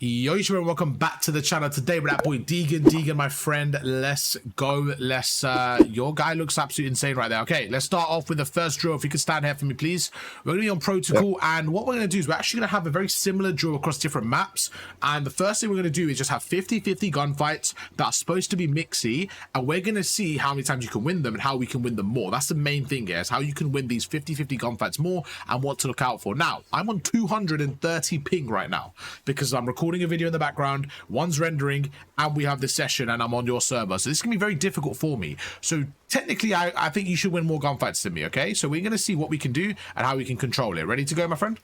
Yo, YouTube, welcome back to the channel. Today with that boy Deegan, my friend. Let's go. Your guy looks absolutely insane right there. Okay, let's start off with the first drill. If you could stand here for me, please. We're gonna be on protocol, and what we're gonna do is we're actually gonna have a very similar drill across different maps. And the first thing we're gonna do is just have 50-50 gunfights that are supposed to be mixy, and we're gonna see how many times you can win them and how we can win them more. That's the main thing, guys. How you can win these 50-50 gunfights more and what to look out for. Now, I'm on 230 ping right now because I'm recording a video in the background, one's rendering, and we have this session, and I'm on your server, so this can be very difficult for me. So technically I think you should win more gunfights than me. Okay, so we're going to see what we can do and how we can control it. Ready to go, my friend?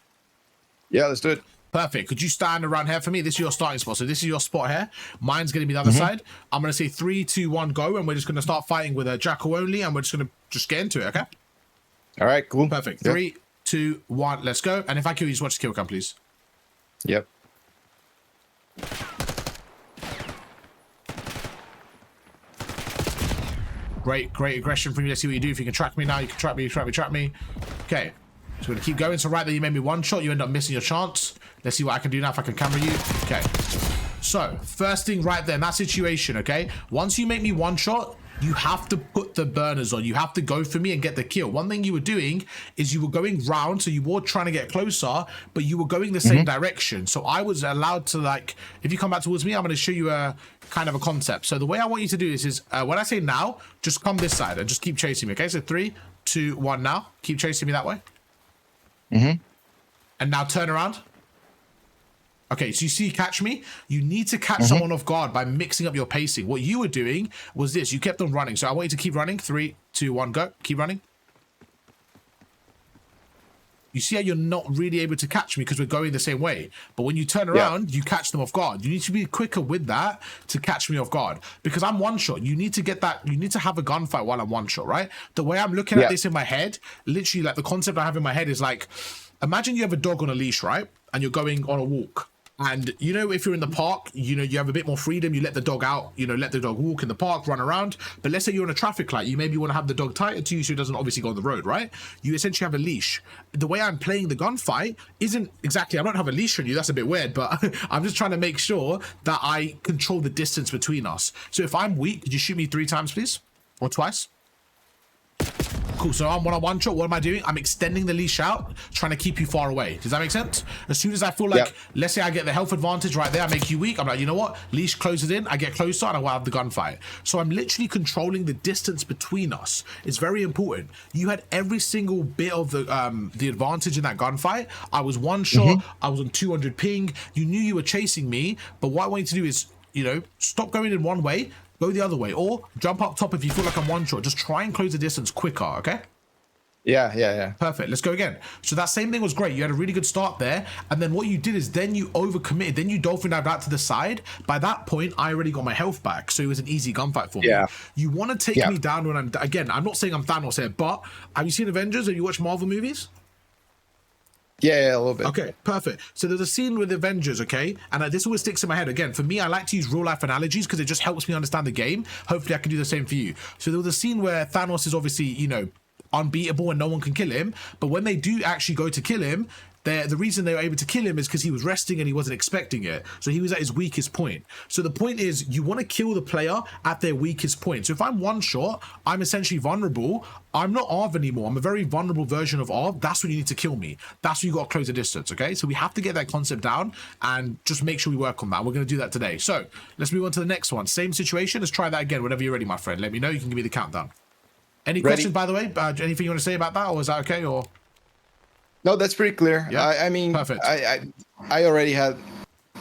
Yeah, let's do it. Perfect. Could you stand around here for me? This is your starting spot, so this is your spot here. Mine's going to be the other side. I'm going to say 3, 2, 1, go, and we're just going to start fighting with a jackal only, and we're just going to get into it. Okay, all right, cool. Perfect. 3, 2, 1, let's go. And if I kill you, just watch the kill cam, please. Yep. Great aggression from you. Let's see what you do. If you can track me now, you can track me. Okay, so we're gonna keep going. So right there, you made me one shot, you end up missing your chance. Let's see what I can do now if I can camera you. Okay, so first thing right there in that situation, okay, once you make me one shot, you have to put the burners on. You have to go for me and get the kill. One thing you were doing is you were going round, so you were trying to get closer, but you were going the same direction. So I was allowed to, like, if you come back towards me, I'm going to show you a kind of a concept. So the way I want you to do this is when I say now, just come this side and just keep chasing me. Okay, so 3, 2, 1 now. Keep chasing me that way. And now turn around. Okay, so you see, catch me. You need to catch someone off guard by mixing up your pacing. What you were doing was this. You kept on running. So I want you to keep running. 3, 2, 1, go. Keep running. You see how you're not really able to catch me because we're going the same way. But when you turn around, you catch them off guard. You need to be quicker with that to catch me off guard. Because I'm one shot. You need to get that. You need to have a gunfight while I'm one shot, right? The way I'm looking at this in my head, literally, like, the concept I have in my head is like, imagine you have a dog on a leash, right? And you're going on a walk. And, you know, if you're in the park, you know, you have a bit more freedom. You let the dog out, you know, let the dog walk in the park, run around. But let's say you're on a traffic light. You maybe want to have the dog tighter to you so it doesn't obviously go on the road, right? You essentially have a leash. The way I'm playing the gunfight isn't exactly, I don't have a leash on you. That's a bit weird, but I'm just trying to make sure that I control the distance between us. So if I'm weak, could you shoot me 3 times, please? Or twice? Cool, so I'm one shot. What am I doing? I'm extending the leash out, trying to keep you far away. Does that make sense? As soon as I feel like, let's say I get the health advantage right there, I make you weak. I'm like, you know what? Leash closes in, I get closer, and I will have the gunfight. So I'm literally controlling the distance between us. It's very important. You had every single bit of the advantage in that gunfight. I was one shot. I was on 200 ping. You knew you were chasing me, but what I want you to do is, you know, stop going in one way, go the other way, or jump up top if you feel like I'm one shot. Just try and close the distance quicker, okay? Yeah. Perfect. Let's go again. So that same thing was great. You had a really good start there. And then what you did is then you overcommitted. Then you dolphin dived out to the side. By that point, I already got my health back. So it was an easy gunfight for me. You want to take me down when I'm... Again, I'm not saying I'm Thanos here, but have you seen Avengers? Have you watched Marvel movies? Yeah, a little bit. Okay, perfect. So there's a scene with Avengers, okay? And this always sticks in my head. Again, for me, I like to use real-life analogies because it just helps me understand the game. Hopefully, I can do the same for you. So there was a scene where Thanos is obviously, you know, unbeatable and no one can kill him. But when they do actually go to kill him, the reason they were able to kill him is because he was resting and he wasn't expecting it. So he was at his weakest point. So the point is, you want to kill the player at their weakest point. So if I'm one shot, I'm essentially vulnerable. I'm not Arv anymore. I'm a very vulnerable version of Arv. That's when you need to kill me. That's when you got to close the distance, okay? So we have to get that concept down and just make sure we work on that. We're going to do that today. So let's move on to the next one. Same situation. Let's try that again whenever you're ready, my friend. Let me know. You can give me the countdown. Any questions, by the way? Anything you want to say about that, or is that okay? Or no, that's pretty clear. Yeah, I mean, perfect. I already had,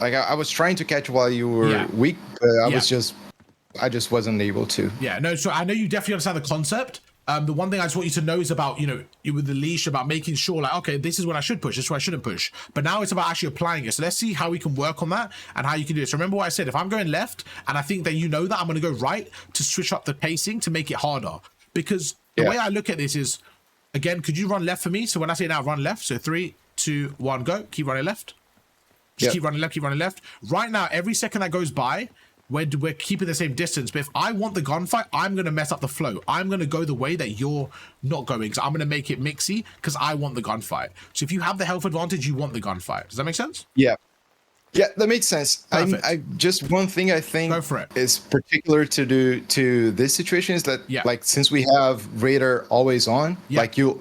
like, I was trying to catch while you were weak. I just wasn't able to. Yeah, no. So I know you definitely understand the concept. The one thing I just want you to know is about, you know, with the leash, about making sure, like, okay, this is when I should push, this is when I shouldn't push. But now it's about actually applying it. So let's see how we can work on that and how you can do it. So remember what I said, if I'm going left and I think that you know that, I'm going to go right to switch up the pacing to make it harder. Because the way I look at this is, again, could you run left for me? So when I say now, run left. So 3, 2, 1, go. Keep running left. Just keep running left, keep running left. Right now, every second that goes by, we're keeping the same distance. But if I want the gunfight, I'm going to mess up the flow. I'm going to go the way that you're not going. So I'm going to make it mixy because I want the gunfight. So if you have the health advantage, you want the gunfight. Does that make sense? Yeah. Yeah, that makes sense. Perfect. I just one thing I think Go for it. is particular to this situation is that Yeah. like since we have radar always on, Yeah. like you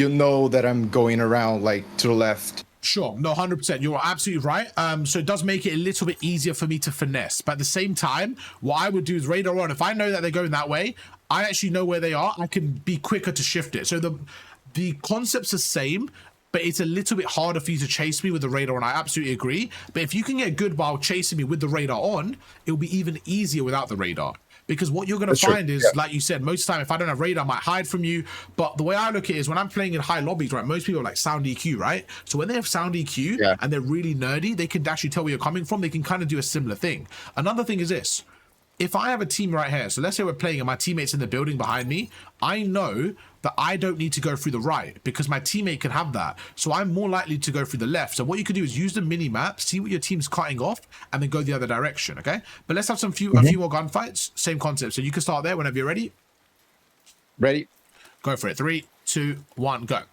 know that I'm going around like to the left. Sure, no, 100%. You're absolutely right. So it does make it a little bit easier for me to finesse. But at the same time, what I would do is radar on. If I know that they're going that way, I actually know where they are. I can be quicker to shift it. So the concept's the same, but it's a little bit harder for you to chase me with the radar on. I absolutely agree. But if you can get good while chasing me with the radar on, it'll be even easier without the radar. Because what you're going to find is, like you said, most of the time, if I don't have radar, I might hide from you. But the way I look at it is when I'm playing in high lobbies, right, most people are like sound EQ, right? So when they have sound EQ and they're really nerdy, they can actually tell where you're coming from. They can kind of do a similar thing. Another thing is this. If I have a team right here, so let's say we're playing and my teammate's in the building behind me, I know that I don't need to go through the right because my teammate can have that. So I'm more likely to go through the left. So what you can do is use the mini map, see what your team's cutting off, and then go the other direction, okay? But let's have a few more gunfights, same concept. So you can start there whenever you're ready. Ready? Go for it. 3, 2, 1, go.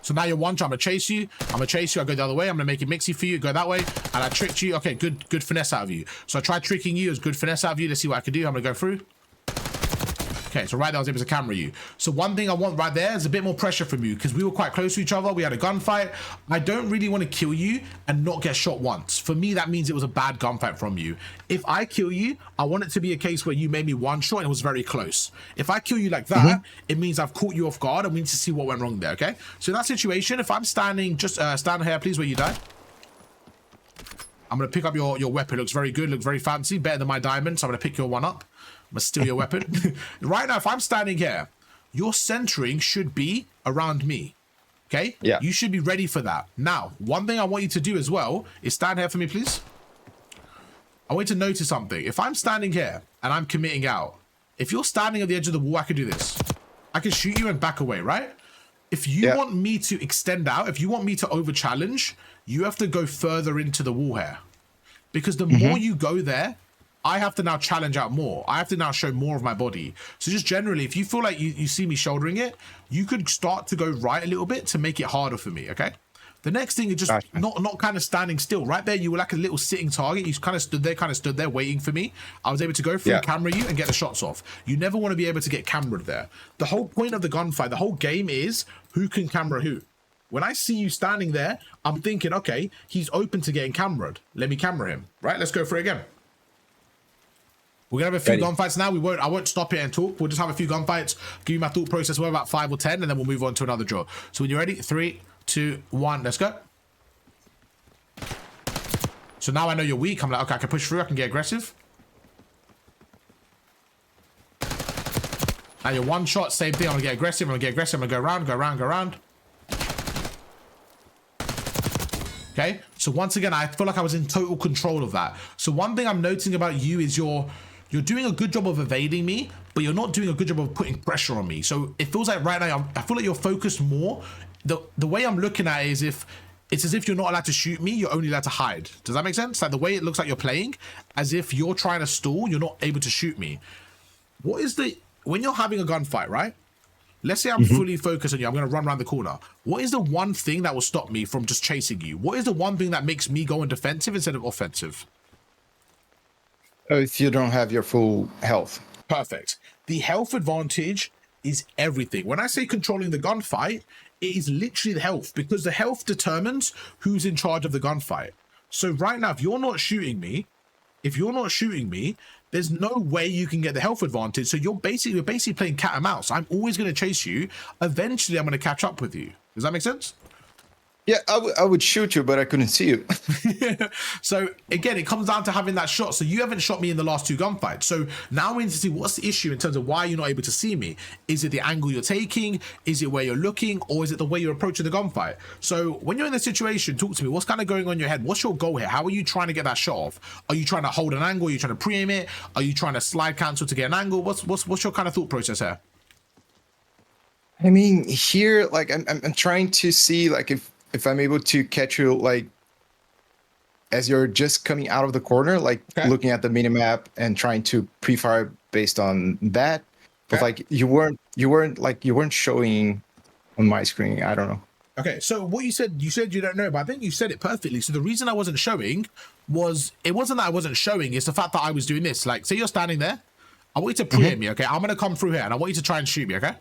So now you're one shot. I'm gonna chase you. I go the other way. I'm gonna make it mixy for you. Go that way. And I tricked you. Okay, good finesse out of you. So I tried tricking you. It was good finesse out of you. Let's see what I can do. I'm gonna go through. Okay, so right there I was able to camera you. So one thing I want right there is a bit more pressure from you because we were quite close to each other. We had a gunfight. I don't really want to kill you and not get shot once. For me, that means it was a bad gunfight from you. If I kill you, I want it to be a case where you made me one shot and it was very close. If I kill you like that, it means I've caught you off guard and we need to see what went wrong there, okay? So in that situation, if I'm standing, just stand here, please, where you died. I'm going to pick up your weapon. Looks very good, looks very fancy, better than my diamond. So I'm going to pick your one up. I'm gonna steal your weapon. Right now, if I'm standing here, your centering should be around me. Okay? Yeah. You should be ready for that. Now, one thing I want you to do as well is stand here for me, please. I want you to notice something. If I'm standing here and I'm committing out, if you're standing at the edge of the wall, I can do this. I can shoot you and back away, right? If you want me to extend out, if you want me to over challenge, you have to go further into the wall here. Because the more you go there, I have to now challenge out more. I have to now show more of my body. So just generally, if you feel like you see me shouldering it, you could start to go right a little bit to make it harder for me, okay? The next thing is just not kind of standing still. Right there, you were like a little sitting target. You kind of stood there waiting for me. I was able to go through, camera you, and get the shots off. You never want to be able to get cameraed there. The whole point of the gunfight, the whole game is who can camera who. When I see you standing there, I'm thinking, okay, he's open to getting cameraed. Let me camera him, right? Let's go for it again. We're gonna have a few gunfights now. I won't stop it and talk. We'll just have a few gunfights. Give you my thought process. We're about 5 or 10, and then we'll move on to another draw. So when you're ready, 3, 2, 1, let's go. So now I know you're weak. I'm like, okay, I can push through. I can get aggressive. Now you're one shot. Same thing. I'm gonna get aggressive. I'm gonna go around, go around. Okay. So once again, I feel like I was in total control of that. So one thing I'm noticing about you is you're doing a good job of evading me, but you're not doing a good job of putting pressure on me. So it feels like right now, I feel like you're focused more. The way I'm looking at it is it's as if you're not allowed to shoot me, you're only allowed to hide. Does that make sense? Like the way it looks like you're playing, as if you're trying to stall, you're not able to shoot me. When you're having a gunfight, right? Let's say I'm fully focused on you. I'm going to run around the corner. What is the one thing that will stop me from just chasing you? What is the one thing that makes me go on defensive instead of offensive? If you don't have your full health. Perfect. The health advantage is everything. When I say controlling the gunfight, it is literally the health, because the health determines who's in charge of the gunfight. So right now, if you're not shooting me, there's no way you can get the health advantage. So you're basically playing cat and mouse. I'm always going to chase you. Eventually, I'm going to catch up with you. Does that make sense? Yeah, I would shoot you, but I couldn't see you. So again, it comes down to having that shot. So you haven't shot me in the last 2 gunfights. So now we need to see what's the issue in terms of why you're not able to see me. Is it the angle you're taking? Is it where you're looking? Or is it the way you're approaching the gunfight? So when you're in this situation, talk to me. What's kind of going on in your head? What's your goal here? How are you trying to get that shot off? Are you trying to hold an angle? Are you trying to pre-aim it? Are you trying to slide cancel to get an angle? What's your kind of thought process here? I mean, here, like I'm trying to see like if I'm able to catch you like as you're just coming out of the corner, like looking at the minimap and trying to pre-fire based on that. but like you weren't showing on my screen. I don't know. Okay, so what you said you don't know, but I think you said it perfectly. So the reason I wasn't showing was, it wasn't that I wasn't showing, it's the fact that I was doing this. Like, say you're standing there, I want you to pre-aim me, okay? I'm gonna come through here and I want you to try and shoot me, okay?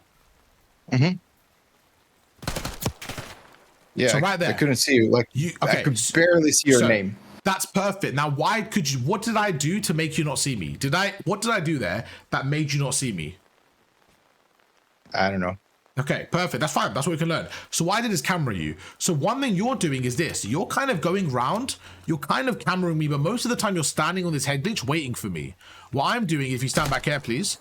Yeah, so right there, I couldn't see you. Like, okay, I could barely see your name. That's perfect. Now, why could you? What did I do to make you not see me? What did I do there that made you not see me? I don't know. Okay, perfect. That's fine. That's what we can learn. So what I did is camera you. So one thing you're doing is this. You're kind of going round. You're kind of cameraing me, but most of the time you're standing on this head glitch waiting for me. What I'm doing, if you stand back here, please.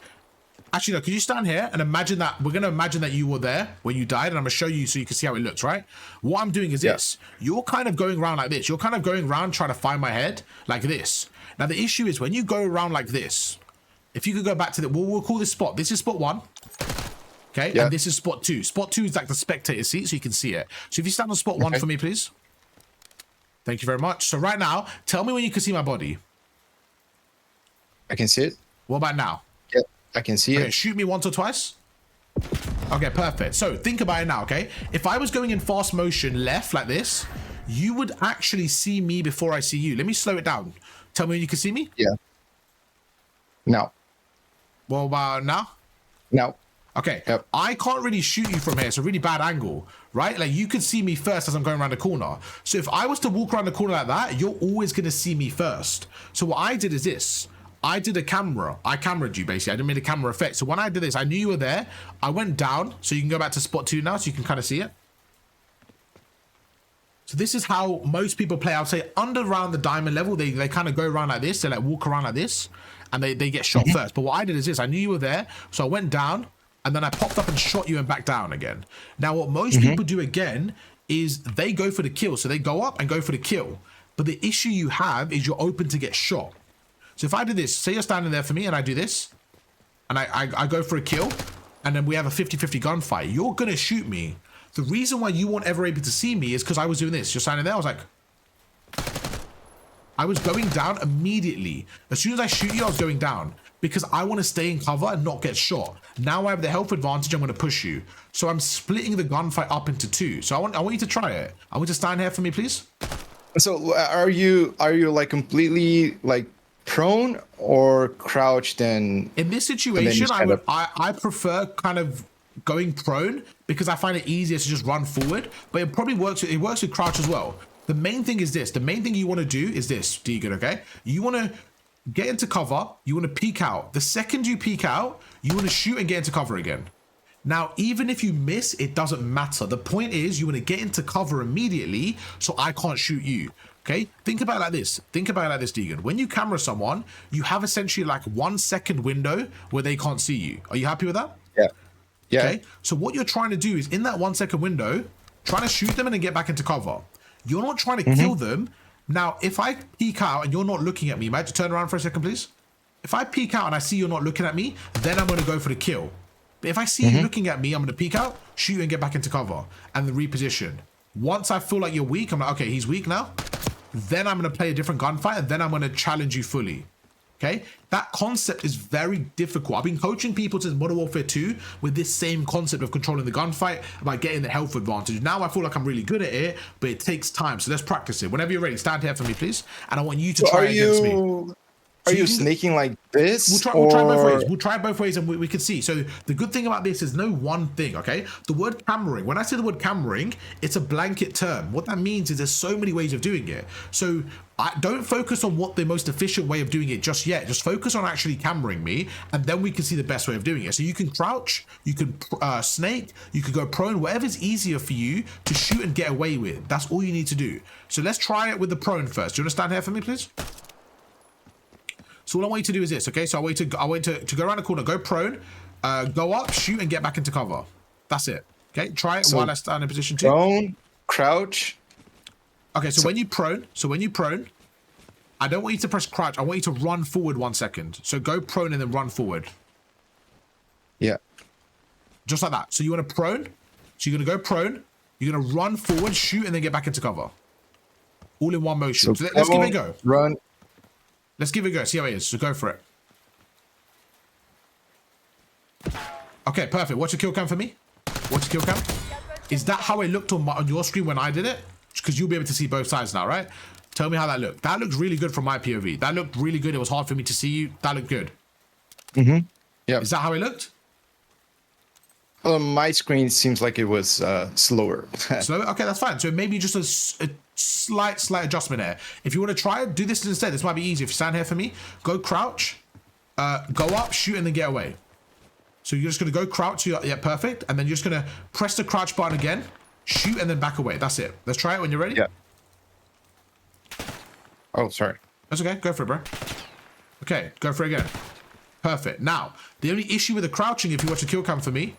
Actually, no, could you stand here and imagine that, we're going to imagine that you were there when you died, and I'm going to show you so you can see how it looks, right? What I'm doing is this. You're kind of going around like this. You're kind of going around trying to find my head like this. Now, the issue is when you go around like this, if you could go back to the, we'll call this spot. This is spot 1. Okay, and this is spot 2. Spot 2 is like the spectator seat, so you can see it. So if you stand on spot 1 for me, please. Thank you very much. So right now, tell me when you can see my body. I can see it. What about now? Yep, I can see it. Shoot me once or twice. Okay, perfect. So think about it now, okay? If I was going in fast motion left like this, you would actually see me before I see you. Let me slow it down. Tell me when you can see me. Yeah. Now. What about now? Now. Okay, yep. I can't really shoot you from here. It's a really bad angle, right? Like, you could see me first as I'm going around the corner. So if I was to walk around the corner like that, you're always going to see me first. So what I did is this. I did a camera. I cameraed you, basically. I didn't make a camera effect. So when I did this, I knew you were there. I went down. So you can go back to spot 2 now so you can kind of see it. So this is how most people play. I would say under around the diamond level, they kind of go around like this. They like walk around like this and they get shot first. But what I did is this. I knew you were there. So I went down. And then I popped up and shot you and back down again. Now, what most people do again is they go for the kill. So they go up and go for the kill. But the issue you have is you're open to get shot. So if I do this, say you're standing there for me and I do this, and I go for a kill, and then we have a 50-50 gunfight, you're going to shoot me. The reason why you weren't ever able to see me is because I was doing this. You're standing there, I was like... I was going down immediately. As soon as I shoot you, I was going down. Because I want to stay in cover and not get shot. Now I have the health advantage, I'm going to push you. So I'm splitting the gunfight up into 2. So I want you to try it. I want you to stand here for me, please. So are you like completely like prone or crouched and... In this situation, I prefer kind of going prone because I find it easier to just run forward. But it probably works, it works with crouch as well. The main thing is this. The main thing you want to do is this, Deegan, okay? You want to get into cover, you want to peek out. The second you peek out, you want to shoot and get into cover again. Now, even if you miss, it doesn't matter. The point is you want to get into cover immediately so I can't shoot you. Okay, think about it like this. Think about it like this, Deegan. When you camera someone, you have essentially like 1 second window where they can't see you. Are you happy with that? Yeah. Yeah. Okay, so what you're trying to do is in that 1 second window, trying to shoot them and then get back into cover. You're not trying to kill them. Now, if I peek out and you're not looking at me, might you turn around for a second, please? If I peek out and I see you're not looking at me, then I'm going to go for the kill. But if I see you looking at me, I'm going to peek out, shoot and get back into cover and then reposition. Once I feel like you're weak, I'm like, okay, he's weak now. Then I'm going to play a different gunfight and then I'm going to challenge you fully. Okay, that concept is very difficult. I've been coaching people since Modern Warfare 2 with this same concept of controlling the gunfight, about getting the health advantage. Now I feel like I'm really good at it, but it takes time. So let's practice it. Whenever you're ready, stand here for me, please. And I want you to try against me. Are you snaking like this? We'll try both ways. We'll try both ways and we can see. So the good thing about this is no one thing, okay? The word cameraing, when I say the word cameraing, it's a blanket term. What that means is there's so many ways of doing it. So don't focus on what the most efficient way of doing it just yet. Just focus on actually cameraing me and then we can see the best way of doing it. So you can crouch, you can snake, you could go prone, whatever's easier for you to shoot and get away with. That's all you need to do. So let's try it with the prone first. Do you want to stand here for me, please? So all I want you to do is this, okay? So I want you to go around the corner, go prone, go up, shoot, and get back into cover. That's it. Okay, try it while I stand in position 2. Prone, crouch. Okay, so when you prone, I don't want you to press crouch. I want you to run forward 1 second. So go prone and then run forward. Yeah. Just like that. So you want to prone. So you're going to go prone. You're going to run forward, shoot, and then get back into cover. All in one motion. So let's give it a go. Run. Let's give it a go. See how it is. So go for it. Okay, perfect. Watch your kill cam for me. Watch your kill cam. Is that how it looked on your screen when I did it? Because you'll be able to see both sides now, right? Tell me how that looked. That looked really good from my POV. That looked really good. It was hard for me to see you. That looked good. Mm-hmm. Yeah. Is that how it looked? My screen seems like it was slower. Slower? Okay, that's fine. So maybe just a slight adjustment here. If you want to try it, do this instead. This might be easier. If you stand here for me, go crouch, go up, shoot, and then get away. So you're just going to go crouch. Yeah, perfect. And then you're just going to press the crouch button again, shoot, and then back away. That's it. Let's try it when you're ready. Yeah. Oh, sorry. That's okay. Go for it, bro. Okay, go for it again. Perfect. Now, the only issue with the crouching, if you watch a kill cam for me,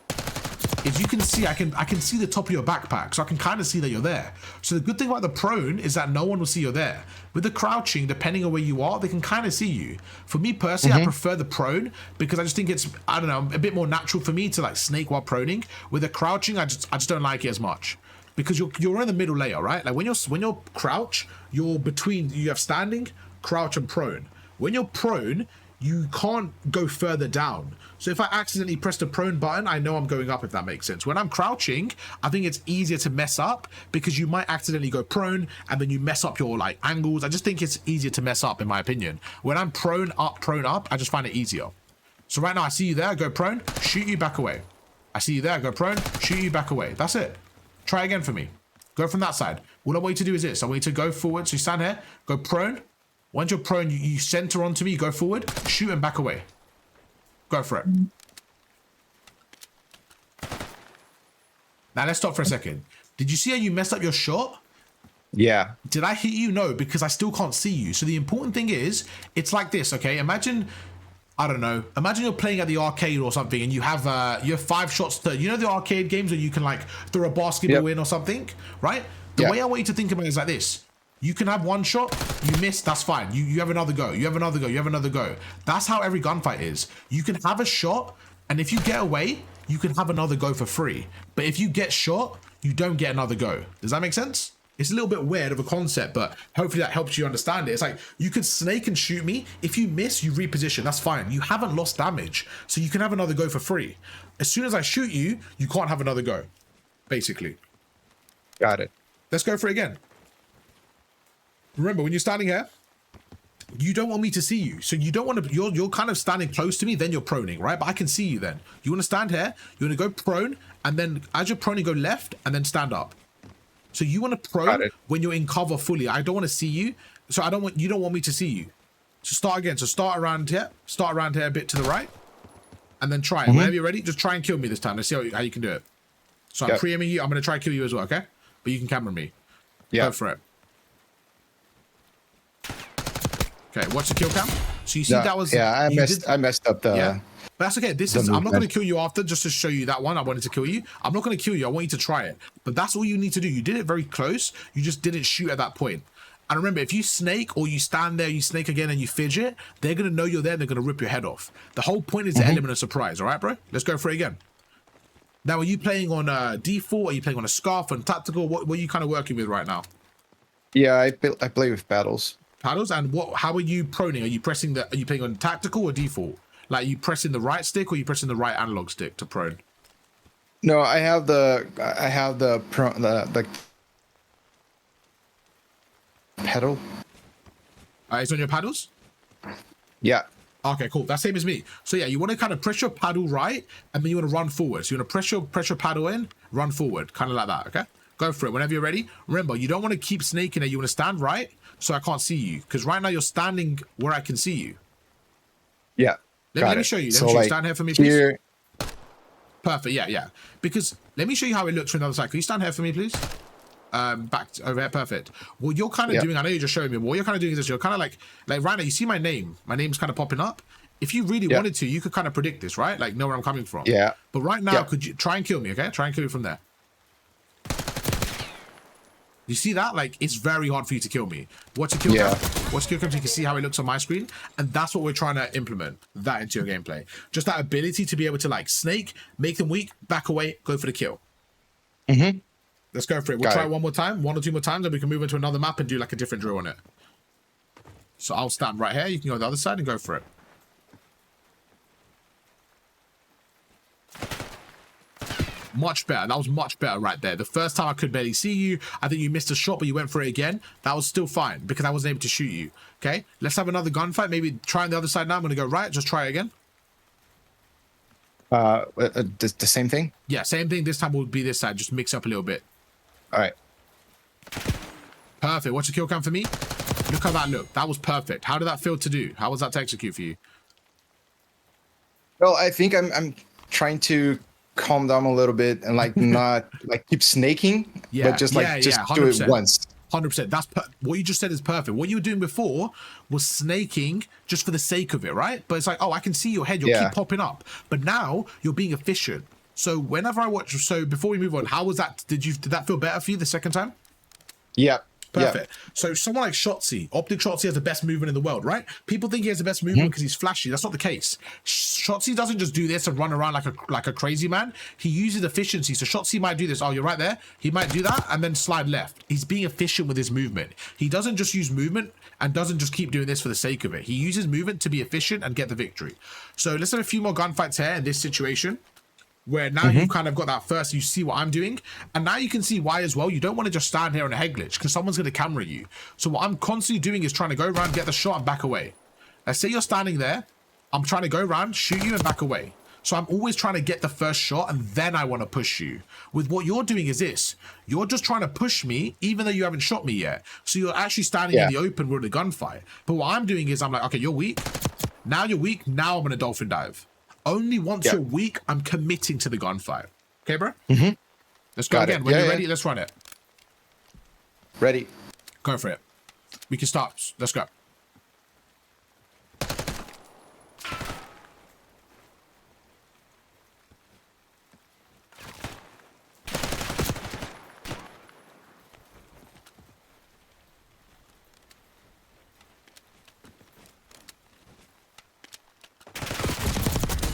is you can see, I can see the top of your backpack, so I can kind of see that you're there. So the good thing about the prone is that no one will see you're there. With the crouching, depending on where you are, they can kind of see you. For me personally, I prefer the prone because I just think it's, I don't know, a bit more natural for me to like snake while proning. With the crouching, I just don't like it as much because you're in the middle layer, right? Like when you're crouch, you're between, you have standing, crouch, and prone. When you're prone, you can't go further down. So if I accidentally press the prone button, I know I'm going up, if that makes sense. When I'm crouching, I think it's easier to mess up because you might accidentally go prone and then you mess up your like angles. I just think it's easier to mess up in my opinion. When I'm prone up, I just find it easier. So right now I see you there, go prone, shoot you, back away. I see you there, go prone, shoot you, back away. That's it. Try again for me. Go from that side. All I want you to do is this. I want you to go forward. So you stand here, go prone. Once you're prone, you center onto me, go forward, shoot and back away. Go for it. Now let's stop for a second. Did you see how you messed up your shot? Yeah. Did I hit you? No, because I still can't see you. So the important thing is, it's like this, okay? Imagine, I don't know, imagine you're playing at the arcade or something and you have 5 shots to, you know the arcade games where you can like throw a basketball in or something, right? The way I want you to think about it is like this. You can have one shot, you miss, that's fine. You have another go, you have another go, you have another go. That's how every gunfight is. You can have a shot, and if you get away, you can have another go for free. But if you get shot, you don't get another go. Does that make sense? It's a little bit weird of a concept, but hopefully that helps you understand it. It's like, you could snake and shoot me. If you miss, you reposition, that's fine. You haven't lost damage, so you can have another go for free. As soon as I shoot you, you can't have another go, basically. Got it. Let's go for it again. Remember, when you're standing here, you don't want me to see you. So you don't want to, you're kind of standing close to me, then you're proning, right? But I can see you then. You want to stand here, you want to go prone, and then as you're proning, go left, and then stand up. So you want to prone when you're in cover fully. I don't want to see you. So you don't want me to see you. So start again. So start around here a bit to the right, and then try it. Whenever you're ready, just try and kill me this time. Let's see how you can do it. So I'm pre-aiming you. I'm going to try and kill you as well, okay? But you can camera me. Go for it. Okay, watch the kill cam. So you see that was... Yeah, I messed up the... Yeah, but that's okay. This is... I'm not going to kill you after, just to show you that one. I wanted to kill you. I'm not going to kill you. I want you to try it. But that's all you need to do. You did it very close. You just didn't shoot at that point. And remember, if you snake or you stand there, you snake again and you fidget, they're going to know you're there and they're going to rip your head off. The whole point is the element of surprise. All right, bro? Let's go for it again. Now, are you playing on default? Are you playing on a scarf and tactical? What are you kind of working with right now? Yeah, I play with paddles. Paddles? And how are you proning? Are you playing on tactical or default? Like, are you pressing the right stick or are you pressing the right analog stick to prone? No, I have the pedal. It's on your paddles? Yeah. Okay, cool. That's same as me. So yeah, you want to kind of press your paddle right, and then you want to run forward. So you want to press your paddle in, run forward, kind of like that, okay? Go for it whenever you're ready. Remember, you don't want to keep snaking it. You want to stand right, so I can't see you. Because right now you're standing where I can see you. Yeah. Let me show you. Let me show you. Stand here for me, please. Here. Perfect, yeah. Because, let me show you how it looks from the other side. Can you stand here for me, please? Back over here, perfect. What you're kind of doing, I know you're just showing me, but what you're kind of doing is this, you're kind of like right now, you see my name's kind of popping up. If you really wanted to, you could kind of predict this, right? Like know where I'm coming from. Yeah. But right now, could you try and kill me, okay? Try and kill me from there. You see that? Like, it's very hard for you to kill me. Watch the kill cam. Watch the kill cam so you can see how it looks on my screen. And that's what we're trying to implement that into your gameplay. Just that ability to be able to like snake, make them weak, back away, go for the kill. Let's go for it. We'll try it one more time, 1 or 2 more times, and we can move into another map and do like a different drill on it. So I'll stand right here. You can go on the other side and go for it. Much better. That was much better right there. The first time I could barely see you. I think you missed a shot, but you went for it again. That was still fine because I wasn't able to shoot you. Okay, let's have another gunfight. Maybe try on the other side now. I'm going to go right. Just try it again. The same thing? Yeah, same thing. This time will be this side. Just mix up a little bit. All right. Perfect. What's the kill cam for me? Look how that looked. That was perfect. How did that feel to do? How was that to execute for you? Well, I think I'm trying to calm down a little bit and like not like keep snaking, but just like just do it once. 100%. That's what you just said is perfect. What you were doing before was snaking just for the sake of it, right? But it's like, oh, I can see your head. You'll keep popping up. But now you're being efficient. So whenever I watch, so before we move on, how was that? Did that feel better for you the second time? Yeah. Perfect. Yeah. So someone like Shotzi, Optic Shotzi has the best movement in the world, right? People think he has the best movement because he's flashy. That's not the case. Shotzi doesn't just do this and run around like a crazy man. He uses efficiency. So Shotzi might do this. Oh, you're right there. He might do that and then slide left. He's being efficient with his movement. He doesn't just use movement and doesn't just keep doing this for the sake of it. He uses movement to be efficient and get the victory. So let's have a few more gunfights here in this situation, where now you've kind of got that first, you see what I'm doing, and now you can see why as well. You don't want to just stand here on a head glitch because someone's going to camera you. So what I'm constantly doing is trying to go around, get the shot and back away. Let's say you're standing there, I'm trying to go around, shoot you and back away. So I'm always trying to get the first shot and then I want to push you. With what you're doing is this, you're just trying to push me even though you haven't shot me yet. So you're actually standing in the open with a gunfight. But what I'm doing is I'm like, okay, you're weak. Now you're weak. Now I'm going to dolphin dive. Only once you're weak, I'm committing to the gunfight. Okay, bro? Let's go again. When you're ready, let's run it. Ready. Go for it. We can start. Let's go.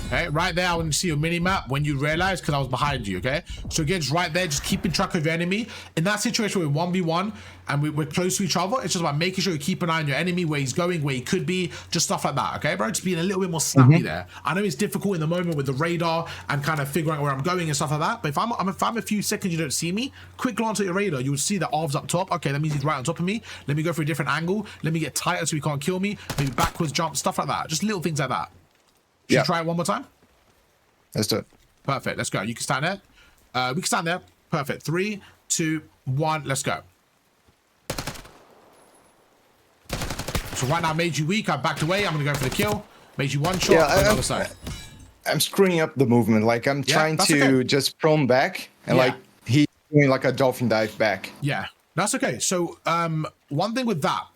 Okay, right there, I want to see your mini map when you realize because I was behind you. Okay, so again, just right there, just keeping track of your enemy. In that situation, we're 1v1 and we're close to each other. It's just about making sure you keep an eye on your enemy, where he's going, where he could be, just stuff like that. Okay, bro, just being a little bit more snappy there. I know it's difficult in the moment with the radar and kind of figuring out where I'm going and stuff like that. But if I'm a few seconds you don't see me, quick glance at your radar, you will see the Arv's up top. Okay, that means he's right on top of me. Let me go for a different angle. Let me get tighter so he can't kill me. Maybe backwards jump, stuff like that. Just little things like that. Should we try it one more time? Let's do it. Perfect. Let's go. You can stand there. We can stand there. Perfect. 3, 2, 1. Let's go. So right now I made you weak. I backed away. I'm going to go for the kill. Made you one shot on the other side. I'm screwing up the movement. Like I'm trying to just prone back and like he's doing like a dolphin dive back. Yeah, that's okay. So one thing with that,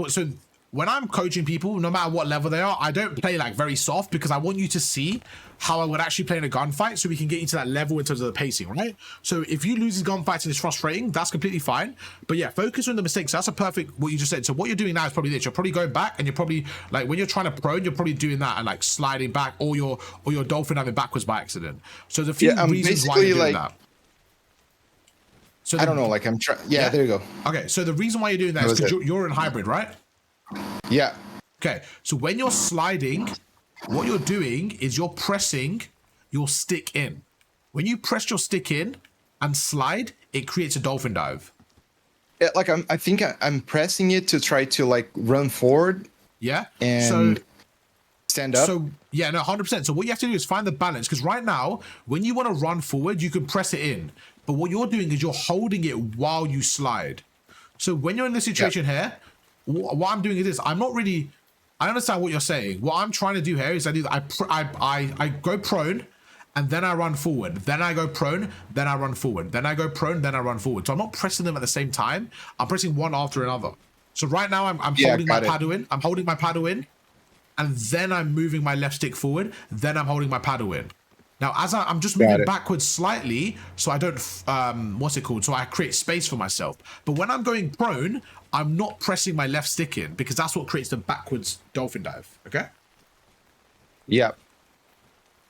so when I'm coaching people, no matter what level they are, I don't play like very soft because I want you to see how I would actually play in a gunfight so we can get you to that level in terms of the pacing, right? So if you lose these gunfights and it's frustrating, that's completely fine. But yeah, focus on the mistakes. That's a perfect, what you just said. So what you're doing now is probably this. You're probably going back and you're probably like, when you're trying to prone, you're probably doing that and like sliding back or your dolphin having backwards by accident. So there's a few reasons why you're doing that. So I don't know, like I'm trying. Yeah, there you go. Okay, so the reason why you're doing that is because you're in hybrid, right? Yeah. Okay, so when you're sliding, what you're doing is you're pressing your stick in. When you press your stick in and slide, it creates a dolphin dive. Yeah, like I think I'm pressing it to try to like run forward. Yeah. And stand up. So yeah, no, 100%. So what you have to do is find the balance, because right now, when you want to run forward, you can press it in. But what you're doing is you're holding it while you slide. So when you're in this situation here, what I'm doing is this. I'm not really, I understand what you're saying. What I'm trying to do here is I go prone and then I run forward. Then I go prone, then I run forward. Then I go prone, then I run forward. So I'm not pressing them at the same time. I'm pressing one after another. So right now I'm holding my paddle in. I'm holding my paddle in and then I'm moving my left stick forward. Then I'm holding my paddle in. Now, as I'm just moving backwards slightly, so I don't, what's it called? So I create space for myself. But when I'm going prone, I'm not pressing my left stick in because that's what creates the backwards dolphin dive. Okay? Yeah.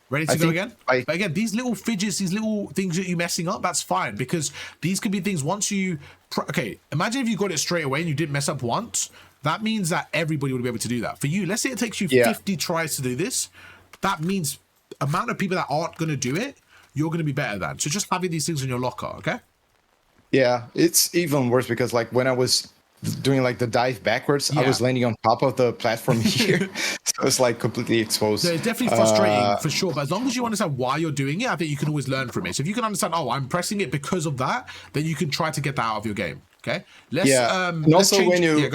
Ready to go again? But again, these little fidgets, these little things that you're messing up, that's fine because these could be things once you, okay, imagine if you got it straight away and you didn't mess up once. That means that everybody would be able to do that. For you, let's say it takes you 50 tries to do this. That means amount of people that aren't going to do it, you're going to be better than. So just having these things in your locker, okay? Yeah, it's even worse because like when I was doing like the dive backwards, I was landing on top of the platform here. So it's like completely exposed. So it's definitely frustrating for sure, but as long as you understand why you're doing it, I think you can always learn from it. So if you can understand, oh, I'm pressing it because of that, then you can try to get that out of your game. Okay. Let's and also change,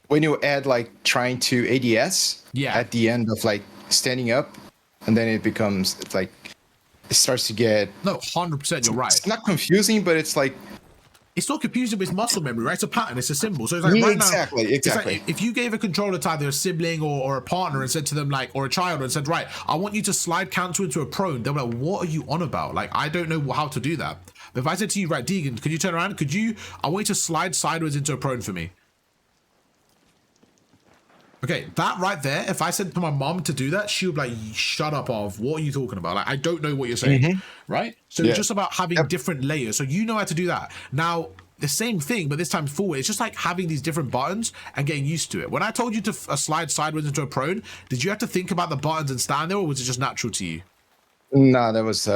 when you add like trying to ADS at the end of like standing up, and then it becomes like it starts to get 100%. You're right. It's not confusing, but it's like it's not confusing, but it's muscle memory, right? It's a pattern, it's a symbol. So it's like exactly. Like if you gave a controller to either a sibling or a partner and said to them like, or a child and said, right, I want you to slide counter into a prone, they're like, what are you on about? Like, I don't know how to do that. But if I said to you, right, Deegan, could you turn around? I want you to slide sideways into a prone for me. Okay, that right there, if I said to my mom to do that, she would be like, shut up, Arv, what are you talking about? Like, I don't know what you're saying, right? So it's just about having different layers. So you know how to do that. Now, the same thing, but this time forward, it's just like having these different buttons and getting used to it. When I told you to slide sideways into a prone, did you have to think about the buttons and stand there, or was it just natural to you? No, that was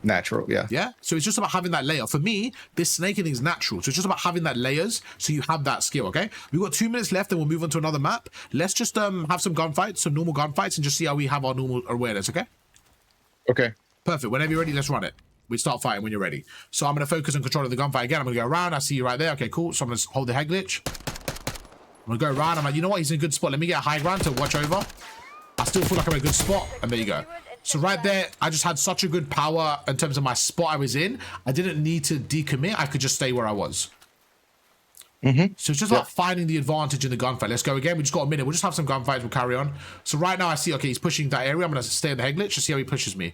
natural, Yeah, so it's just about having that layer. For me, this snaking thing is natural, so it's just about having that layers so you have that skill, okay? We've got 2 minutes left and we'll move on to another map. Let's just have some gunfights, some normal gunfights, and just see how we have our normal awareness, okay? Okay. Perfect. Whenever you're ready, let's run it. We start fighting when you're ready. So I'm going to focus on controlling the gunfight again. I'm going to go around. I see you right there. Okay, cool. So I'm going to hold the head glitch. I'm going to go around. I'm like, you know what? He's in a good spot. Let me get a high ground to watch over. I still feel like I'm in a good spot. And there you go. So right there, I just had such a good power in terms of my spot I was in. I didn't need to decommit. I could just stay where I was. So it's just about finding the advantage in the gunfight. Let's go again. We just got a minute. We'll just have some gunfights. We'll carry on. So right now I see, okay, he's pushing that area. I'm going to stay in the head glitch to see how he pushes me.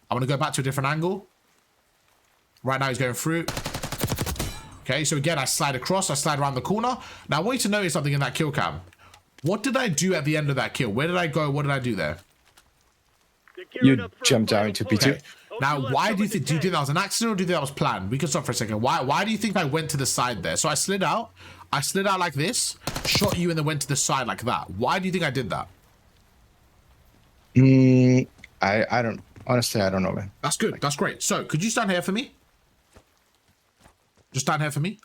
I'm going to go back to a different angle. Right now he's going through. Okay, so again, I slide across. I slide around the corner. Now I want you to notice something in that kill cam. What did I do at the end of that kill? Where did I go? What did I do there? You jumped down into P2. Okay. Now, why do you think that was an accident, or do you think that was planned? We can stop for a second. Why do you think I went to the side there? So I slid out like this, shot you, and then went to the side like that. Why do you think I did that? I don't, honestly, I don't know, man. That's good. That's great. So could you stand here for me? Just stand here for me.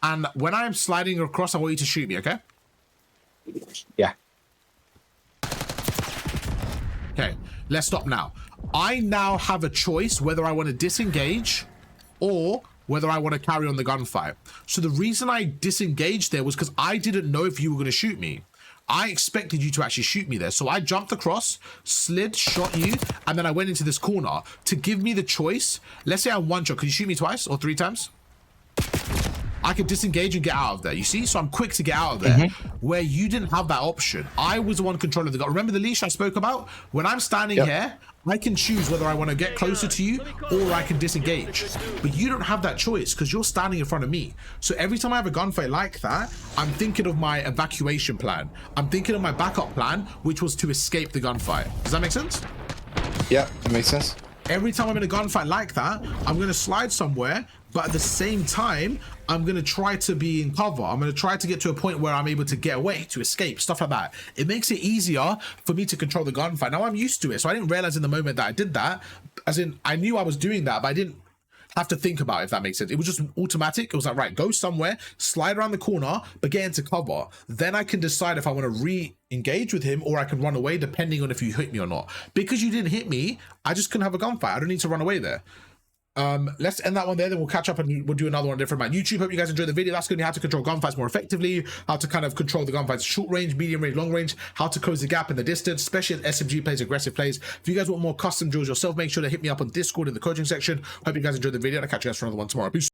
And when I'm sliding across, I want you to shoot me, okay? Yeah. Okay, let's stop now. I now have a choice whether I want to disengage or whether I want to carry on the gunfight. So the reason I disengaged there was because I didn't know if you were going to shoot me. I expected you to actually shoot me there. So I jumped across, slid, shot you, and then I went into this corner to give me the choice. Let's say I'm one shot. Could you shoot me twice or 3 times? I could disengage and get out of there, you see? So I'm quick to get out of there, where you didn't have that option. I was the one controlling the gun. Remember the leash I spoke about? When I'm standing here, I can choose whether I want to get closer to you or I can disengage. But you don't have that choice because you're standing in front of me. So every time I have a gunfight like that, I'm thinking of my evacuation plan. I'm thinking of my backup plan, which was to escape the gunfight. Does that make sense? Yeah, that makes sense. Every time I'm in a gunfight like that, I'm going to slide somewhere, but at the same time, I'm going to try to be in cover. I'm going to try to get to a point where I'm able to get away, to escape, stuff like that. It makes it easier for me to control the gunfight. Now I'm used to it, so I didn't realize in the moment that I did that. As in, I knew I was doing that, but I didn't have to think about it, if that makes sense. It was just automatic. It was like, right, go somewhere, slide around the corner, but get into cover. Then I can decide if I want to re-engage with him or I can run away, depending on if you hit me or not. Because you didn't hit me, I just couldn't have a gunfight. I don't need to run away there. Let's end that one there, then we'll catch up and we'll do another one different, man. YouTube, hope you guys enjoyed the video. That's going to be how to control gunfights more effectively, how to kind of control the gunfights short range, medium range, long range, how to close the gap in the distance, especially as SMG plays, aggressive plays. If you guys want more custom drills yourself, make sure to hit me up on Discord in the coaching section. Hope you guys enjoyed the video, and I'll catch you guys for another one tomorrow. Peace.